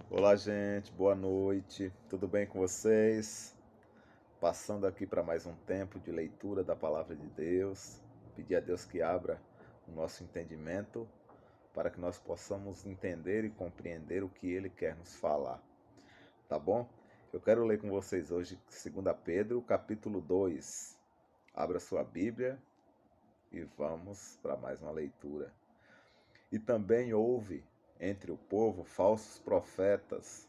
Olá, gente, boa noite, tudo bem com vocês? Passando aqui para mais um tempo de leitura da Palavra de Deus, pedir a Deus que abra o nosso entendimento para que nós possamos entender e compreender o que Ele quer nos falar, tá bom? Eu quero ler com vocês hoje 2 Pedro, capítulo 2. Abra sua Bíblia e vamos para mais uma leitura. E também houve entre o povo falsos profetas,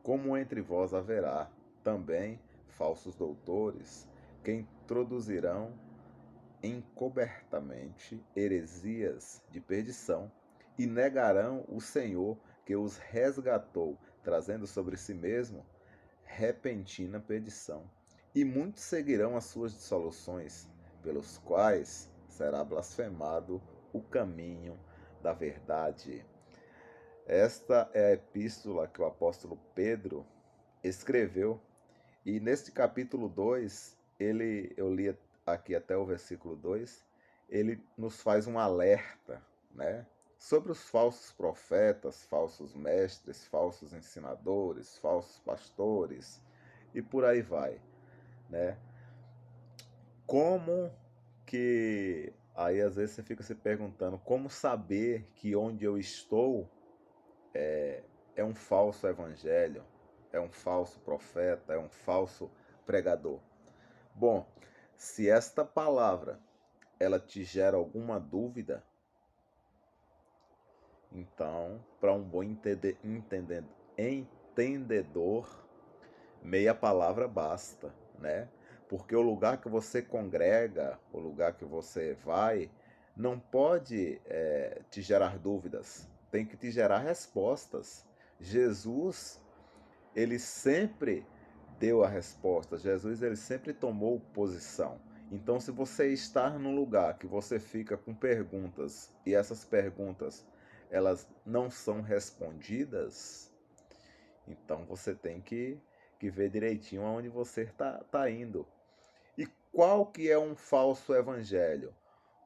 como entre vós haverá também falsos doutores, que introduzirão encobertamente heresias de perdição, e negarão o Senhor que os resgatou, trazendo sobre si mesmo repentina perdição. E muitos seguirão as suas dissoluções, pelos quais será blasfemado o caminho da verdade. Esta é a epístola que o apóstolo Pedro escreveu, e neste capítulo 2, eu li aqui até o versículo 2, ele nos faz um alerta, né, sobre os falsos profetas, falsos mestres, falsos ensinadores, falsos pastores e por aí vai, né? Como que aí às vezes você fica se perguntando como saber que onde eu estou é um falso evangelho, é um falso profeta, é um falso pregador. Bom, se esta palavra ela te gera alguma dúvida, então, para um bom entendedor, meia palavra basta, né? Porque o lugar que você congrega, o lugar que você vai, não pode te gerar dúvidas, tem que te gerar respostas. Jesus, ele sempre deu a resposta. Jesus, ele sempre tomou posição. Então, se você está num lugar que você fica com perguntas e essas perguntas elas não são respondidas, então você tem que ver direitinho aonde você tá indo. E qual que é um falso evangelho?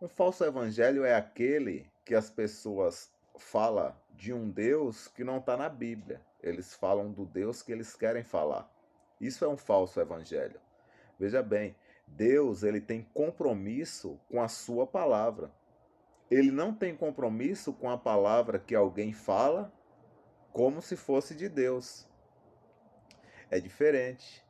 Um falso evangelho é aquele que as pessoas falam de um Deus que não está na Bíblia. Eles falam do Deus que eles querem falar. Isso é um falso evangelho. Veja bem, Deus ele tem compromisso com a sua palavra. Ele não tem compromisso com a palavra que alguém fala como se fosse de Deus. É diferente.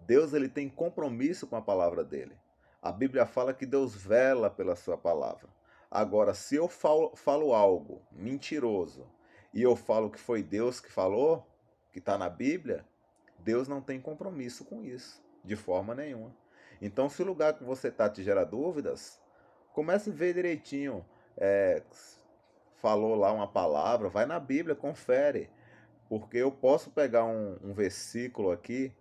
Deus ele tem compromisso com a palavra dele. A Bíblia fala que Deus vela pela sua palavra. Agora, se eu falo algo mentiroso e eu falo que foi Deus que falou, que está na Bíblia, Deus não tem compromisso com isso, de forma nenhuma. Então, se o lugar que você está te gera dúvidas, comece a ver direitinho. Falou lá uma palavra, vai na Bíblia, confere. Porque eu posso pegar um versículo aqui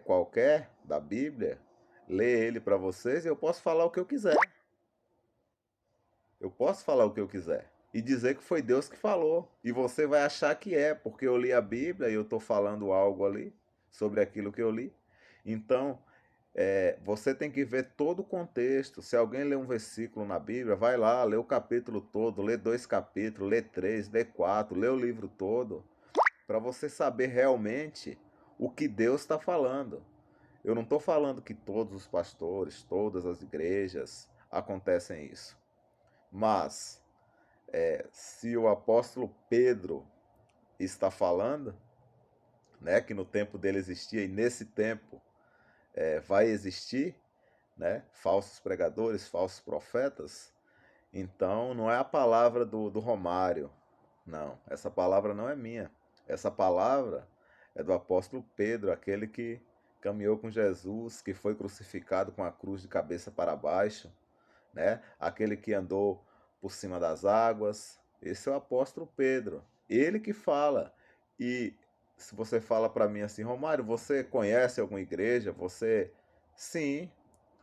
qualquer da Bíblia, ler ele para vocês e eu posso falar o que eu quiser. Eu posso falar o que eu quiser. E dizer que foi Deus que falou. E você vai achar que é, porque eu li a Bíblia e eu estou falando algo ali sobre aquilo que eu li. Então, você tem que ver todo o contexto. Se alguém lê um versículo na Bíblia, vai lá, lê o capítulo todo, lê 2 capítulos, lê 3, lê 4, lê o livro todo, para você saber realmente o que Deus está falando. Eu não estou falando que todos os pastores, todas as igrejas acontecem isso. Mas, se o apóstolo Pedro está falando, né, que no tempo dele existia e nesse tempo vai existir, né, falsos pregadores, falsos profetas, então não é a palavra do Romário. Não, essa palavra não é minha. Essa palavra é do apóstolo Pedro, aquele que caminhou com Jesus, que foi crucificado com a cruz de cabeça para baixo, né? Aquele que andou por cima das águas. Esse é o apóstolo Pedro. Ele que fala. E se você fala para mim assim, Romário, você conhece alguma igreja? Você, sim,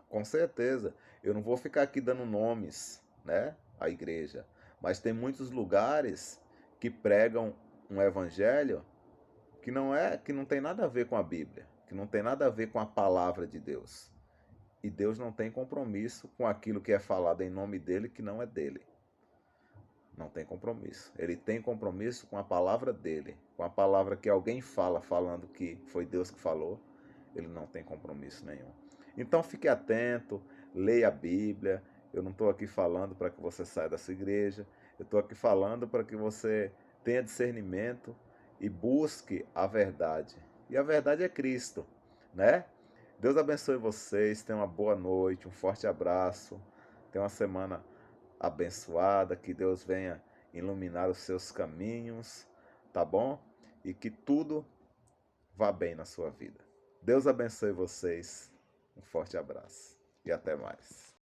com certeza. Eu não vou ficar aqui dando nomes, né, à igreja, mas tem muitos lugares que pregam um evangelho que não tem nada a ver com a Bíblia, que não tem nada a ver com a palavra de Deus. E Deus não tem compromisso com aquilo que é falado em nome dele que não é dele. Não tem compromisso. Ele tem compromisso com a palavra dele, com a palavra que alguém fala, falando que foi Deus que falou. Ele não tem compromisso nenhum. Então fique atento, leia a Bíblia. Eu não estou aqui falando para que você saia dessa igreja. Eu estou aqui falando para que você tenha discernimento e busque a verdade. E a verdade é Cristo, né? Deus abençoe vocês. Tenha uma boa noite, um forte abraço. Tenha uma semana abençoada, que Deus venha iluminar os seus caminhos, tá bom? E que tudo vá bem na sua vida. Deus abençoe vocês. Um forte abraço e até mais.